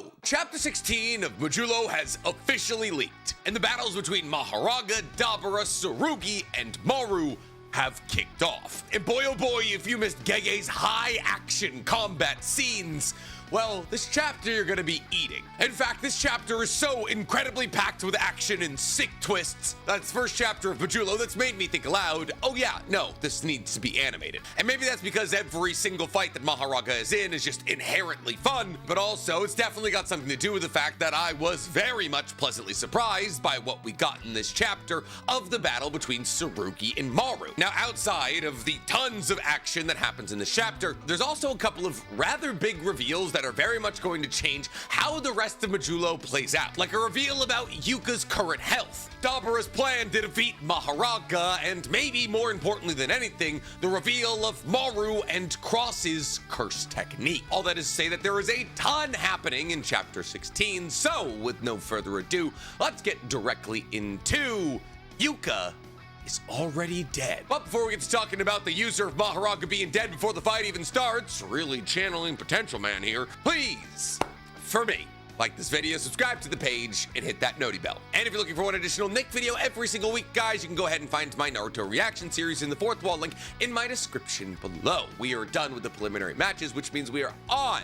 So, Chapter 16 of Mojulo has officially leaked, and the battles between Mahoraga, Dabra, Sugi, and Maru have kicked off. And boy oh boy, if you missed Gege's high-action combat scenes, well, this chapter you're gonna be eating. In fact, this chapter is so incredibly packed with action and sick twists. That's first chapter of Mojulo that's made me think aloud, oh yeah, no, this needs to be animated. And maybe that's because every single fight that Mahoraga is in is just inherently fun, but also it's definitely got something to do with the fact that I was very much pleasantly surprised by what we got in this chapter of the battle between Sugi and Maru. Now, outside of the tons of action that happens in this chapter, there's also a couple of rather big reveals that are very much going to change how the rest of Mojulo plays out. Like a reveal about Yuka's current health, Dabra's plan to defeat Mahoraga, and maybe more importantly than anything, the reveal of Maru and Cross's curse technique. All that is to say that there is a ton happening in Chapter 16, so with no further ado, let's get directly into Yuka is already dead. But before we get to talking about the user of Mahoraga being dead before the fight even starts, really channeling Potential Man here, please, for me, like this video, subscribe to the page, and hit that noti bell. And if you're looking for one additional Nick video every single week, guys, you can go ahead and find my Naruto reaction series in the fourth wall link in my description below. We are done with the preliminary matches, which means we are on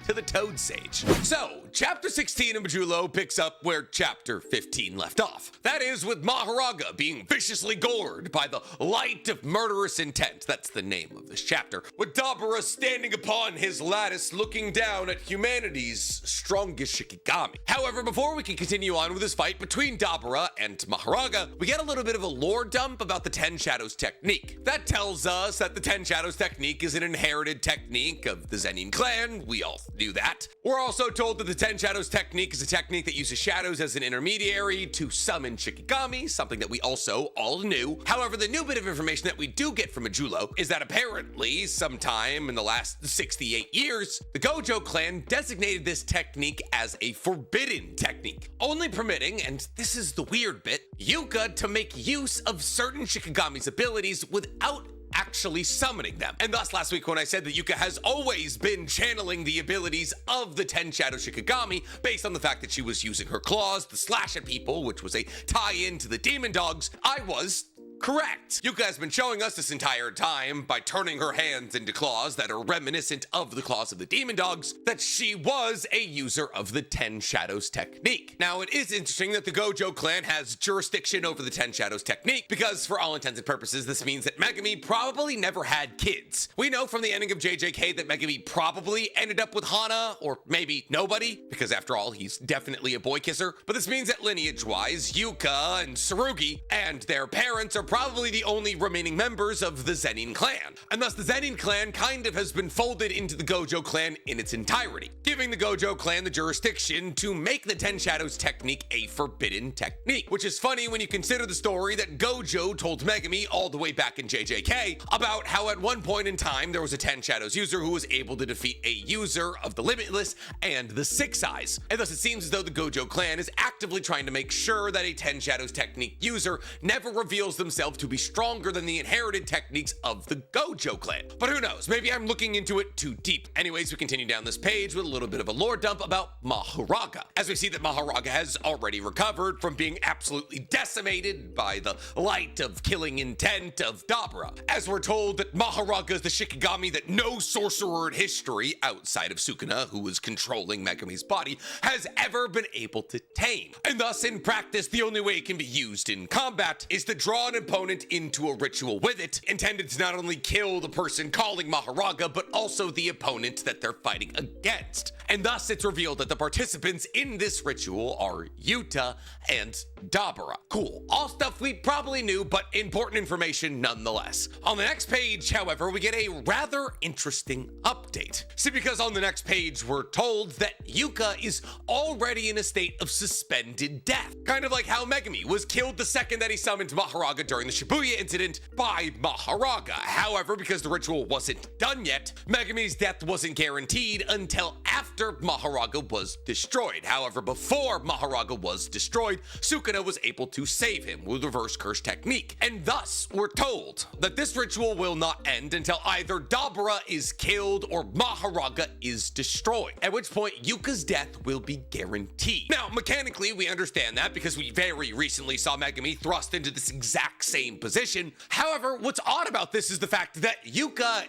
to the Toad Sage. So, Chapter 16 of Mojulo picks up where Chapter 15 left off. That is with Mahoraga being viciously gored by the light of murderous intent. That's the name of this chapter. With Dabra standing upon his lattice looking down at humanity's strongest Shikigami. However, before we can continue on with this fight between Dabra and Mahoraga, we get a little bit of a lore dump about the 10 Shadows technique. That tells us that the 10 Shadows technique is an inherited technique of the Zenin clan. We all knew that. We're also told that the 10 Shadows technique is a technique that uses shadows as an intermediary to summon Shikigami, something that we also all knew. However, the new bit of information that we do get from Mojulo is that apparently, sometime in the last 68 years, the Gojo clan designated this technique as a forbidden technique, only permitting, and this is the weird bit, Yuka to make use of certain Shikigami's abilities without actually summoning them. And thus last week when I said that Yuka has always been channeling the abilities of the 10 Shadow Shikigami based on the fact that she was using her claws to slash at people, which was a tie-in to the demon dogs, I was correct. Yuka has been showing us this entire time by turning her hands into claws that are reminiscent of the claws of the demon dogs that she was a user of the 10 Shadows technique. Now, it is interesting that the Gojo clan has jurisdiction over the 10 Shadows technique because for all intents and purposes, this means that Megumi probably never had kids. We know from the ending of JJK that Megumi probably ended up with Hana or maybe nobody because after all, he's definitely a boy kisser. But this means that lineage-wise, Yuka and Sugi and their parents are probably the only remaining members of the Zenin clan. And thus the Zenin clan kind of has been folded into the Gojo clan in its entirety, giving the Gojo clan the jurisdiction to make the 10 Shadows technique a forbidden technique, which is funny when you consider the story that Gojo told Megumi all the way back in JJK about how at one point in time there was a 10 Shadows user who was able to defeat a user of the Limitless and the Six Eyes. And thus it seems as though the Gojo clan is actively trying to make sure that a 10 Shadows technique user never reveals themselves to be stronger than the inherited techniques of the Gojo clan. But who knows, maybe I'm looking into it too deep. Anyways, we continue down this page with a little bit of a lore dump about Mahoraga, as we see that Mahoraga has already recovered from being absolutely decimated by the light of killing intent of Dabra, as we're told that Mahoraga is the Shikigami that no sorcerer in history, outside of Sukuna, who was controlling Megumi's body, has ever been able to tame. And thus, in practice, the only way it can be used in combat is to draw an opponent into a ritual with it, intended to not only kill the person calling Mahoraga, but also the opponent that they're fighting against. And thus it's revealed that the participants in this ritual are Yuta and Dabra. Cool. All stuff we probably knew, but important information nonetheless. On the next page, however, we get a rather interesting update. See, because on the next page, we're told that Yuka is already in a state of suspended death. Kind of like how Megumi was killed the second that he summoned Mahoraga during the Shibuya incident by Mahoraga. However, because the ritual wasn't done yet, Megumi's death wasn't guaranteed until after Mahoraga was destroyed. However, before Mahoraga was destroyed, Sukuna was able to save him with reverse curse technique. And thus, we're told that this ritual will not end until either Dabra is killed or Mahoraga is destroyed, at which point Yuka's death will be guaranteed. Now, mechanically, we understand that because we very recently saw Megumi thrust into this exact same position. However, what's odd about this is the fact that Yuka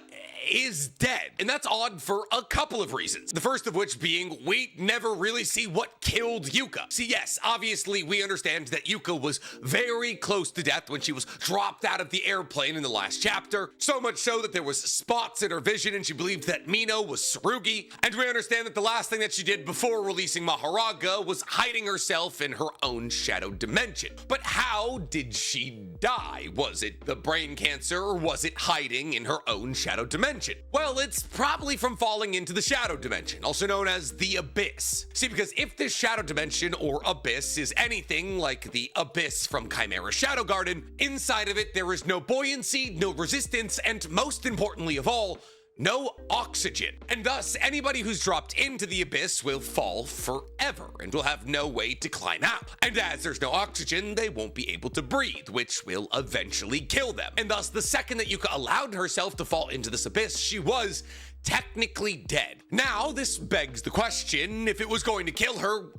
is dead, and that's odd for a couple of reasons. The first of which being we never really see what killed Yuka. See, yes, obviously we understand that Yuka was very close to death when she was dropped out of the airplane in the last chapter, so much so that there was spots in her vision and she believed that Mino was Tsurugi, and we understand that the last thing that she did before releasing Mahoraga was hiding herself in her own shadow dimension. But how did she die? Was it the brain cancer or was it hiding in her own shadow dimension? Well, it's probably from falling into the shadow dimension, also known as the abyss. See, because if this shadow dimension or abyss is anything like the abyss from Chimera Shadow Garden, inside of it there is no buoyancy, no resistance, and most importantly of all, no oxygen. And thus, anybody who's dropped into the abyss will fall forever and will have no way to climb out. And as there's no oxygen, they won't be able to breathe, which will eventually kill them. And thus, the second that Yuka allowed herself to fall into this abyss, she was technically dead. Now, this begs the question, if it was going to kill her,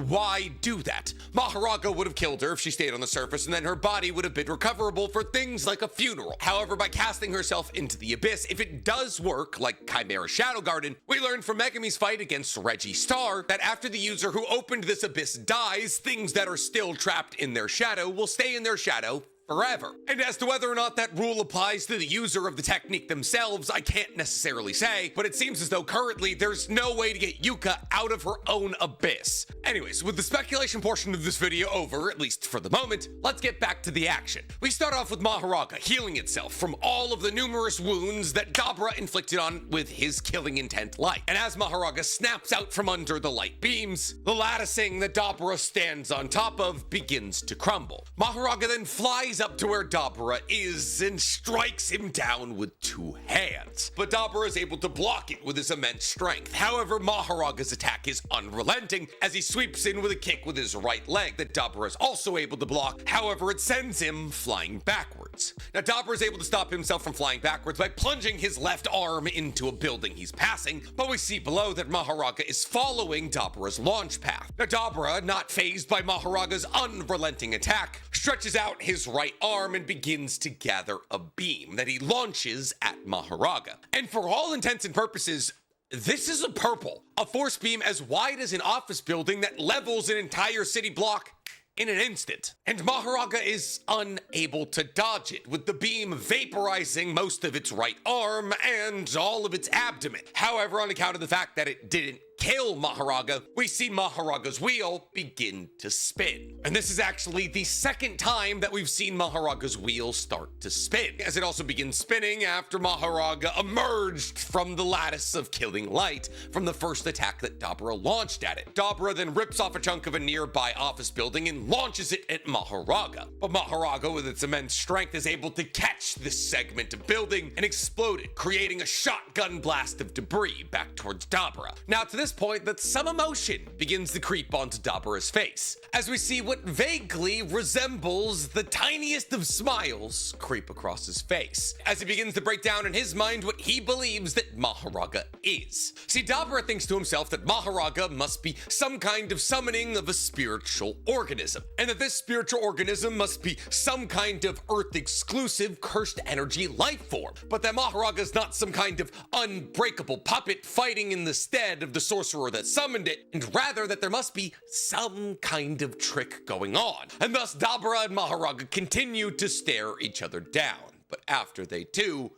why do that? Mahoraga would have killed her if she stayed on the surface, and then her body would have been recoverable for things like a funeral. However, by casting herself into the abyss, if it does work, like Chimera Shadow Garden, we learned from Megumi's fight against Reggie Star that after the user who opened this abyss dies, things that are still trapped in their shadow will stay in their shadow forever. And as to whether or not that rule applies to the user of the technique themselves, I can't necessarily say, but it seems as though currently there's no way to get Yuka out of her own abyss. Anyways, with the speculation portion of this video over, at least for the moment, let's get back to the action. We start off with Mahoraga healing itself from all of the numerous wounds that Dabra inflicted on with his killing intent light. And as Mahoraga snaps out from under the light beams, the latticing that Dabra stands on top of begins to crumble. Mahoraga then flies up to where Dabra is and strikes him down with two hands. But Dabra is able to block it with his immense strength. However, Mahoraga's attack is unrelenting as he sweeps in with a kick with his right leg that Dabra is also able to block. However, it sends him flying backwards. Now, Dabra is able to stop himself from flying backwards by plunging his left arm into a building he's passing, but we see below that Mahoraga is following Dabra's launch path. Now, Dabra, not fazed by Mahoraga's unrelenting attack, stretches out his right arm and begins to gather a beam that he launches at Mahoraga. And for all intents and purposes, this is a purple, a force beam as wide as an office building that levels an entire city block in an instant. And Mahoraga is unable to dodge it, with the beam vaporizing most of its right arm and all of its abdomen. However, on account of the fact that it didn't kill Mahoraga, we see Mahoraga's wheel begin to spin. And this is actually the second time that we've seen Mahoraga's wheel start to spin, as it also begins spinning after Mahoraga emerged from the lattice of killing light from the first attack that Dabra launched at it. Dabra then rips off a chunk of a nearby office building and launches it at Mahoraga. But Mahoraga, with its immense strength, is able to catch this segment of building and explode it, creating a shotgun blast of debris back towards Dabra. Now, to this point, that some emotion begins to creep onto Dabra's face, as we see what vaguely resembles the tiniest of smiles creep across his face, as he begins to break down in his mind what he believes that Mahoraga is. See, Dabra thinks to himself that Mahoraga must be some kind of summoning of a spiritual organism, and that this spiritual organism must be some kind of Earth-exclusive cursed energy life form, but that Mahoraga is not some kind of unbreakable puppet fighting in the stead of the sorcerer that summoned it, and rather that there must be some kind of trick going on. And thus Dabra and Mahoraga continue to stare each other down. But after they do,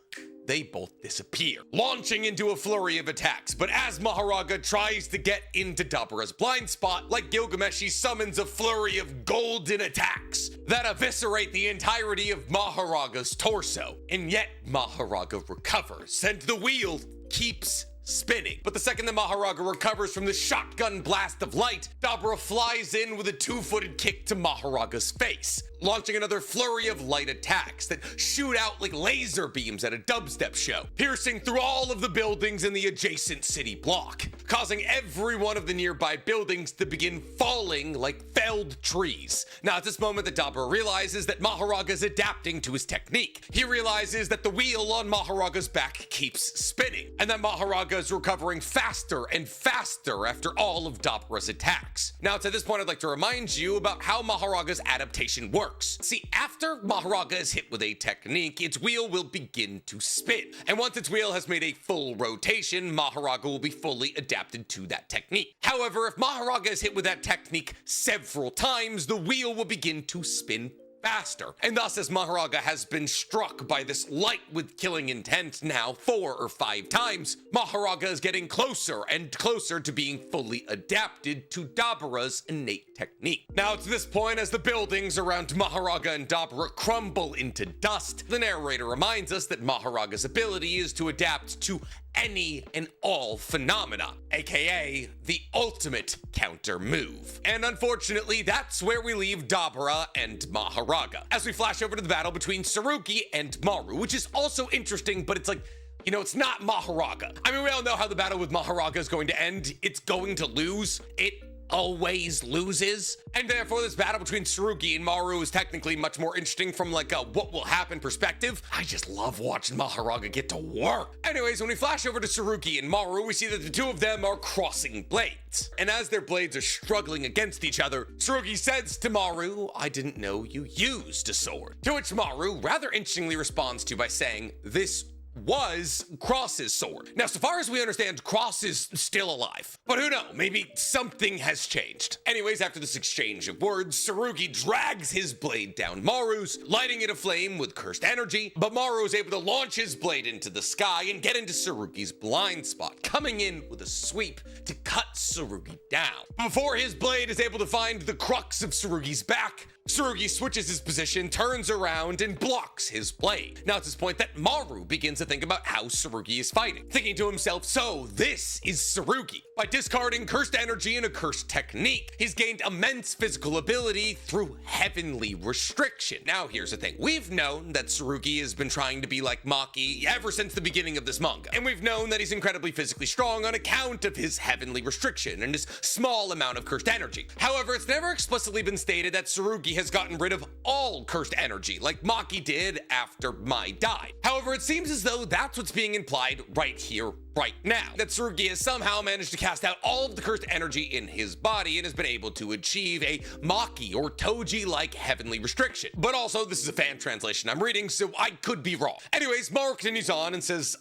they both disappear, launching into a flurry of attacks. But as Mahoraga tries to get into Dabra's blind spot, like Gilgamesh, he summons a flurry of golden attacks that eviscerate the entirety of Mahoraga's torso. And yet Mahoraga recovers, and the wheel keeps spinning. But the second that Mahoraga recovers from the shotgun blast of light, Dabra flies in with a two-footed kick to Mahoraga's face, launching another flurry of light attacks that shoot out like laser beams at a dubstep show, piercing through all of the buildings in the adjacent city block, causing every one of the nearby buildings to begin falling like felled trees. Now, it's this moment that Dabra realizes that Mahoraga is adapting to his technique. He realizes that the wheel on Mahoraga's back keeps spinning, and that Mahoraga is recovering faster and faster after all of Dabra's attacks. Now, to this point, I'd like to remind you about how Mahoraga's adaptation works. See, after Mahoraga is hit with a technique, its wheel will begin to spin, and once its wheel has made a full rotation, Mahoraga will be fully adapted to that technique. However, if Mahoraga is hit with that technique several times, the wheel will begin to spin faster. And thus, as Mahoraga has been struck by this light with killing intent now 4 or 5 times, Mahoraga is getting closer and closer to being fully adapted to Dabra's innate technique. Now, it's this point, as the buildings around Mahoraga and Dabra crumble into dust, the narrator reminds us that Mahoraga's ability is to adapt to any and all phenomena, aka the ultimate counter move. And unfortunately, that's where we leave Dabra and Mahoraga, as we flash over to the battle between Sugi and Maru, which is also interesting, but it's like, you know, it's not Mahoraga. I mean, we all know how the battle with Mahoraga is going to end. It's going to lose. It always loses, and therefore this battle between Sugi and Maru is technically much more interesting from like a what will happen perspective. I just love watching Mahoraga get to work. Anyways, when we flash over to Sugi and Maru, we see that the two of them are crossing blades, and as their blades are struggling against each other, Sugi says to Maru, "I didn't know you used a sword," to which Maru rather interestingly responds to by saying, "This was Cross's sword." Now, so far as we understand, Cross is still alive, but who knows, maybe something has changed. Anyways, after this exchange of words, Sugi drags his blade down Maru's, lighting it aflame with cursed energy, but Maru is able to launch his blade into the sky and get into Surugi's blind spot, coming in with a sweep to cut Sugi down. Before his blade is able to find the crux of Surugi's back, Sugi switches his position, turns around, and blocks his blade. Now, it's this point that Maru begins to think about how Sugi is fighting, thinking to himself, so this is Sugi. By discarding cursed energy and a cursed technique, he's gained immense physical ability through heavenly restriction. Now, here's the thing. We've known that Sugi has been trying to be like Maki ever since the beginning of this manga, and we've known that he's incredibly physically strong on account of his heavenly restriction and his small amount of cursed energy. However, it's never explicitly been stated that Sugi has gotten rid of all cursed energy, like Maki did after Mai died. However, it seems as though that's what's being implied right here, right now, that Sugi has somehow managed to cast out all of the cursed energy in his body and has been able to achieve a Maki or Toji-like heavenly restriction. But also, this is a fan translation I'm reading, so I could be wrong. Anyways, Maru continues on and says,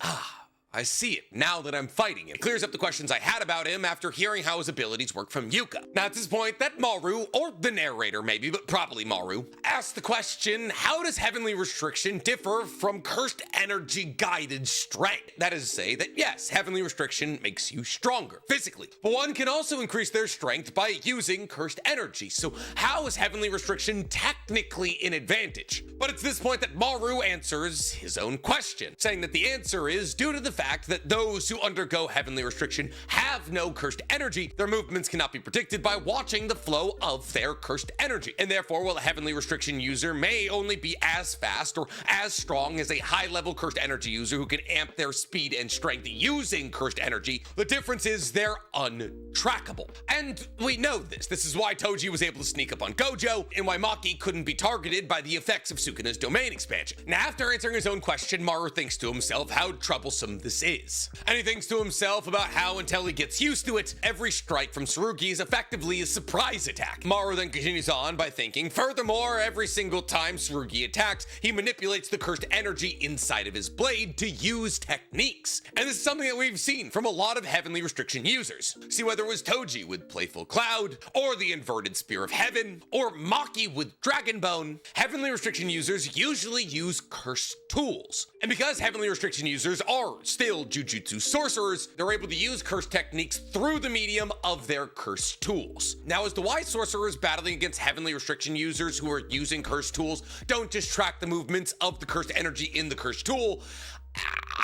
I see it now that I'm fighting him. It clears up the questions I had about him after hearing how his abilities work from Yuka. Now, at this point, that Maru, or the narrator maybe, but probably Maru, asks the question, how does heavenly restriction differ from cursed energy guided strength? That is to say that yes, heavenly restriction makes you stronger physically, but one can also increase their strength by using cursed energy. So how is heavenly restriction technically an advantage? But it's this point that Maru answers his own question, saying that the answer is due to the fact that those who undergo heavenly restriction have no cursed energy. Their movements cannot be predicted by watching the flow of their cursed energy, and therefore, while a heavenly restriction user may only be as fast or as strong as a high-level cursed energy user who can amp their speed and strength using cursed energy, the difference is they're untrackable. And we know this. This is why Toji was able to sneak up on Gojo, and why Maki couldn't be targeted by the effects of Sukuna's domain expansion. Now, after answering his own question, Maru thinks to himself how troublesome this is. And he thinks to himself about how until he gets used to it, every strike from Sugi is effectively a surprise attack. Maru then continues on by thinking, furthermore, every single time Sugi attacks, he manipulates the cursed energy inside of his blade to use techniques. And this is something that we've seen from a lot of heavenly restriction users. See, whether it was Toji with Playful Cloud, or the Inverted Spear of Heaven, or Maki with Dragon Bone, heavenly restriction users usually use cursed tools. And because heavenly restriction users are still Jujutsu sorcerers, they're able to use cursed techniques through the medium of their cursed tools. Now, as to why sorcerers battling against heavenly restriction users who are using cursed tools don't just track the movements of the cursed energy in the cursed tool,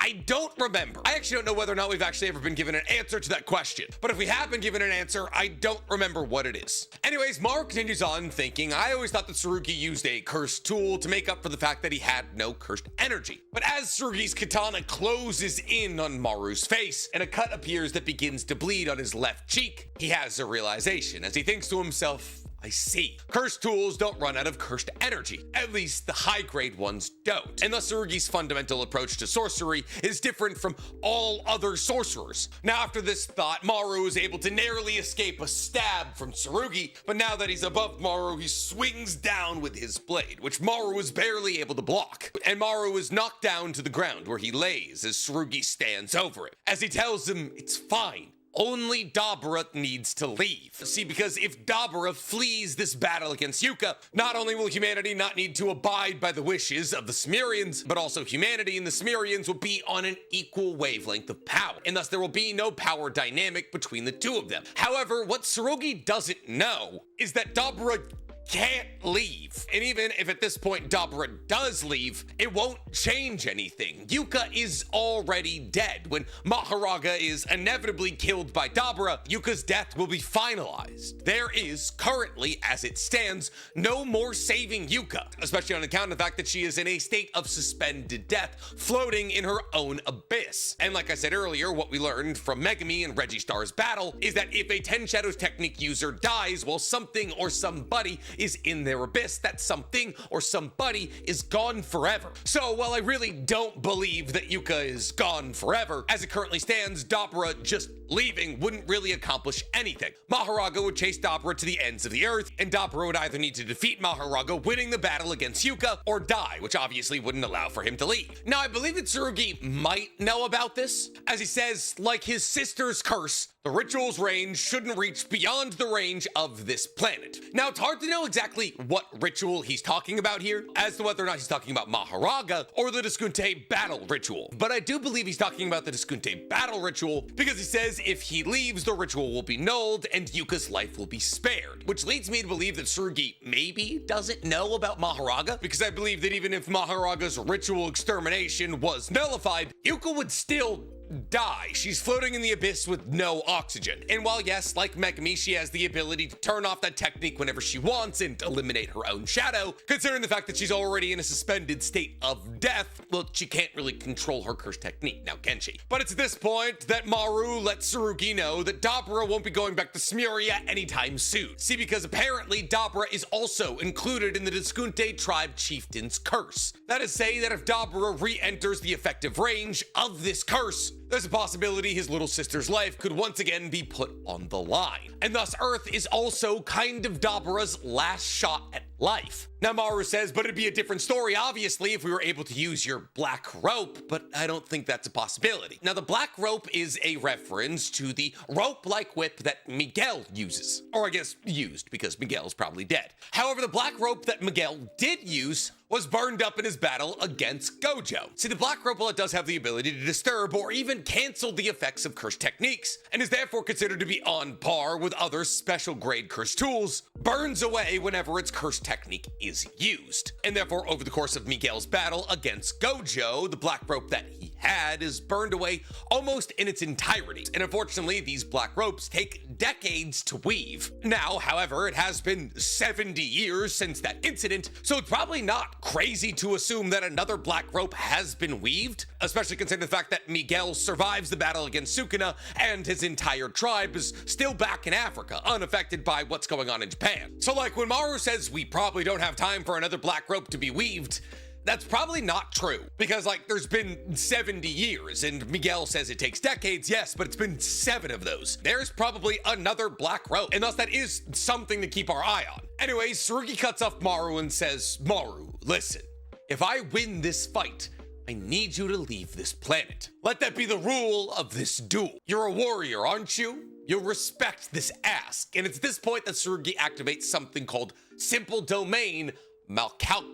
I don't remember. I actually don't know whether or not we've actually ever been given an answer to that question. But if we have been given an answer, I don't remember what it is. Anyways, Maru continues on thinking, I always thought that Tsurugi used a cursed tool to make up for the fact that he had no cursed energy. But as Tsurugi's katana closes in on Maru's face and a cut appears that begins to bleed on his left cheek, he has a realization as he thinks to himself, I see. Cursed tools don't run out of cursed energy. At least the high-grade ones don't. And thus Tsurugi's fundamental approach to sorcery is different from all other sorcerers. Now, after this thought, Maru is able to narrowly escape a stab from Tsurugi, but now that he's above Maru, he swings down with his blade, which Maru is barely able to block. And Maru is knocked down to the ground where he lays as Tsurugi stands over it. As he tells him, it's fine. Only Dabra needs to leave. See, because if Dabra flees this battle against Yuka, not only will humanity not need to abide by the wishes of the Cimmerians, but also humanity and the Cimmerians will be on an equal wavelength of power, and thus there will be no power dynamic between the two of them. However, what Tsurugi doesn't know is that Dabra can't leave. And even if at this point Dabra does leave, it won't change anything. Yuka is already dead. When Mahoraga is inevitably killed by Dabra, Yuka's death will be finalized. There is currently, as it stands, no more saving Yuka, especially on account of the fact that she is in a state of suspended death, floating in her own abyss. And like I said earlier, what we learned from Megami and Registar's battle is that if a 10 Shadows technique user dies while something or somebody is in their abyss, that something or somebody is gone forever. So while I really don't believe that Yuka is gone forever, as it currently stands, Dabra just leaving wouldn't really accomplish anything. Mahoraga would chase Dabra to the ends of the earth, and Dabra would either need to defeat Mahoraga, winning the battle against Yuka, or die, which obviously wouldn't allow for him to leave. Now, I believe that Tsurugi might know about this, as he says, like his sister's curse, the ritual's range shouldn't reach beyond the range of this planet. Now, it's hard to know exactly what ritual he's talking about here, as to whether or not he's talking about Mahoraga or the Diskunte battle ritual. But I do believe he's talking about the Diskunte battle ritual because he says if he leaves, the ritual will be nulled and Yuka's life will be spared, which leads me to believe that Tsurugi maybe doesn't know about Mahoraga, because I believe that even if Mahoraga's ritual extermination was nullified, Yuka would still die. She's floating in the abyss with no oxygen. And while yes, like Megami, she has the ability to turn off that technique whenever she wants and eliminate her own shadow, considering the fact that she's already in a suspended state of death, well, she can't really control her curse technique, now can she? But it's at this point that Maru lets Tsurugi know that Dabra won't be going back to Cimmeria anytime soon. See, because apparently Dabra is also included in the Diskunte tribe chieftain's curse. That is, say that if Dabra re-enters the effective range of this curse, there's a possibility his little sister's life could once again be put on the line. And thus Earth is also kind of Dabra's last shot at life. Now Maru says, but it'd be a different story, obviously, if we were able to use your black rope, but I don't think that's a possibility. Now the black rope is a reference to the rope-like whip that Miguel uses. Or I guess used, because Miguel's probably dead. However, the black rope that Miguel did use was burned up in his battle against Gojo. See, the black rope, while it does have the ability to disturb or even cancel the effects of cursed techniques, and is therefore considered to be on par with other special grade cursed tools, burns away whenever its cursed technique is used. And therefore, over the course of Miguel's battle against Gojo, the black rope that he had is burned away almost in its entirety. And unfortunately, these black ropes take decades to weave. Now, however, it has been 70 years since that incident, so it's probably not crazy to assume that another black rope has been weaved, especially considering the fact that Miguel survives the battle against Sukuna and his entire tribe is still back in Africa, unaffected by what's going on in Japan. So like when Maru says we probably don't have time for another black rope to be weaved, that's probably not true, because like there's been 70 years and Miguel says it takes decades, yes, but it's been 7 of those. There's probably another black rope, and thus that is something to keep our eye on. Anyways, Tsurugi cuts off Maru and says, Maru, listen, if I win this fight, I need you to leave this planet. Let that be the rule of this duel. You're a warrior, aren't you? You'll respect this ask. And it's at this point that Tsurugi activates something called Simple Domain Maculation.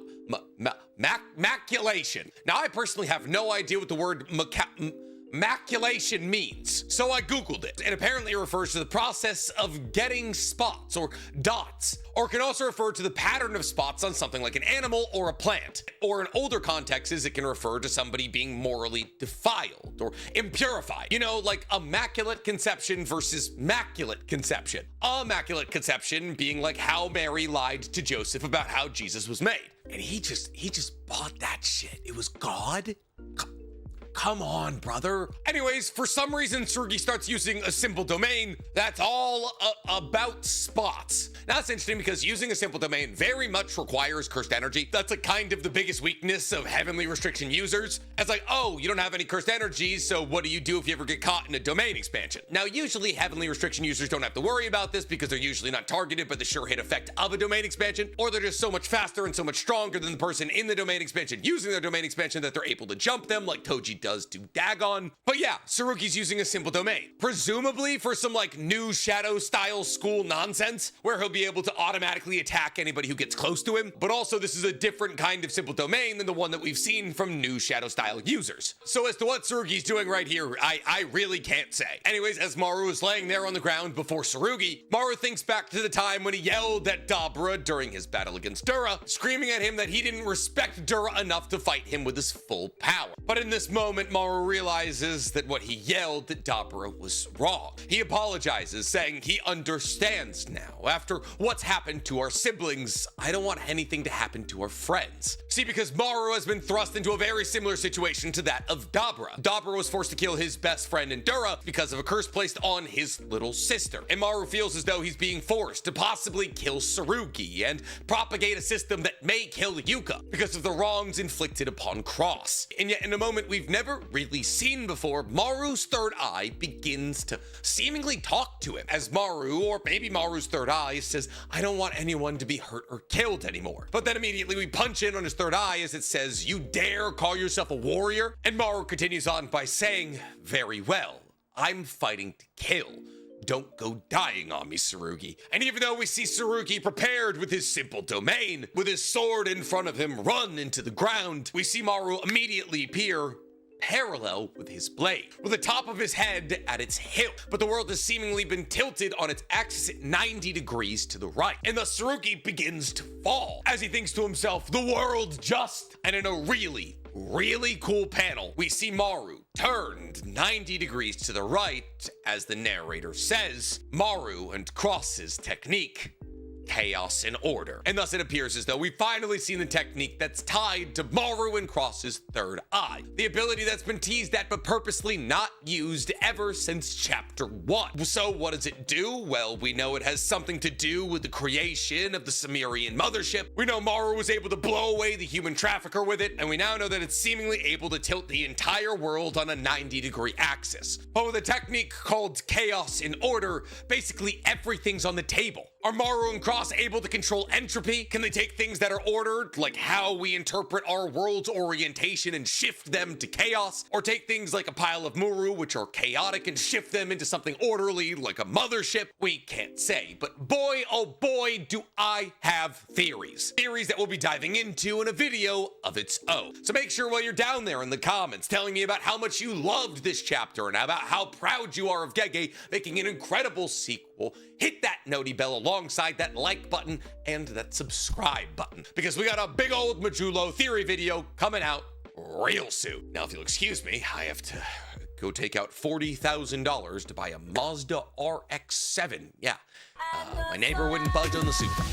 Now, I personally have no idea what the word maculation means. So I Googled it, and apparently it refers to the process of getting spots or dots, or can also refer to the pattern of spots on something like an animal or a plant. Or in older contexts, it can refer to somebody being morally defiled or impurified. You know, like immaculate conception versus maculate conception. Immaculate conception being like how Mary lied to Joseph about how Jesus was made. And he just bought that shit. It was God. Come on, brother. Anyways, for some reason, Sugi starts using a simple domain that's all about spots. Now, that's interesting because using a simple domain very much requires cursed energy. That's like kind of the biggest weakness of heavenly restriction users. It's like, oh, you don't have any cursed energies, so what do you do if you ever get caught in a domain expansion? Now, usually heavenly restriction users don't have to worry about this because they're usually not targeted by the sure hit effect of a domain expansion, or they're just so much faster and so much stronger than the person in the domain expansion using their domain expansion that they're able to jump them like Toji does to Dagon. But yeah, Tsurugi's using a simple domain, presumably for some like new Shadow style school nonsense where he'll be able to automatically attack anybody who gets close to him. But also this is a different kind of simple domain than the one that we've seen from new Shadow style users. So as to what Tsurugi's doing right here, I really can't say. Anyways, as Maru is laying there on the ground before Tsurugi, Maru thinks back to the time when he yelled at Dabra during his battle against Dura, screaming at him that he didn't respect Dura enough to fight him with his full power. But in this moment, Maru realizes that what he yelled at Dabra was wrong. He apologizes, saying he understands now. After what's happened to our siblings, I don't want anything to happen to our friends. See, because Maru has been thrust into a very similar situation to that of Dabra. Dabra was forced to kill his best friend Endura because of a curse placed on his little sister. And Maru feels as though he's being forced to possibly kill Tsurugi and propagate a system that may kill Yuka because of the wrongs inflicted upon Cross. And yet in a moment we've never really seen before, Maru's third eye begins to seemingly talk to him as Maru, or maybe Maru's third eye, says, I don't want anyone to be hurt or killed anymore. But then immediately we punch in on his third eye as it says, you dare call yourself a warrior? And Maru continues on by saying, very well, I'm fighting to kill. Don't go dying on me, Tsurugi. And even though we see Tsurugi prepared with his simple domain, with his sword in front of him run into the ground, we see Maru immediately appear parallel with his blade, with the top of his head at its hilt. But the world has seemingly been tilted on its axis at 90 degrees to the right, and thus Tsurugi begins to fall as he thinks to himself, the world just. And in a really cool panel, we see Maru turned 90 degrees to the right as the narrator says, Maru and Cross's technique, chaos and order. And thus it appears as though we've finally seen the technique that's tied to Maru and Cross's third eye. The ability that's been teased at but purposely not used ever since chapter 1. So what does it do? Well, we know it has something to do with the creation of the Sumerian mothership. We know Maru was able to blow away the human trafficker with it, and we now know that it's seemingly able to tilt the entire world on a 90-degree axis. But with a technique called chaos and order, basically everything's on the table. Are Maru and Cross able to control entropy? Can they take things that are ordered, like how we interpret our world's orientation, and shift them to chaos? Or take things like a pile of Muru, which are chaotic, and shift them into something orderly, like a mothership? We can't say, but boy, oh boy, do I have theories. Theories that we'll be diving into in a video of its own. So make sure while you're down there in the comments telling me about how much you loved this chapter and about how proud you are of Gege making an incredible sequel, hit that noti bell alongside that like button and that subscribe button, because we got a big old Majulo theory video coming out real soon. Now, if you'll excuse me, I have to go take out $40,000 to buy a Mazda RX-7. Yeah, my neighbor wouldn't budge on the Supra.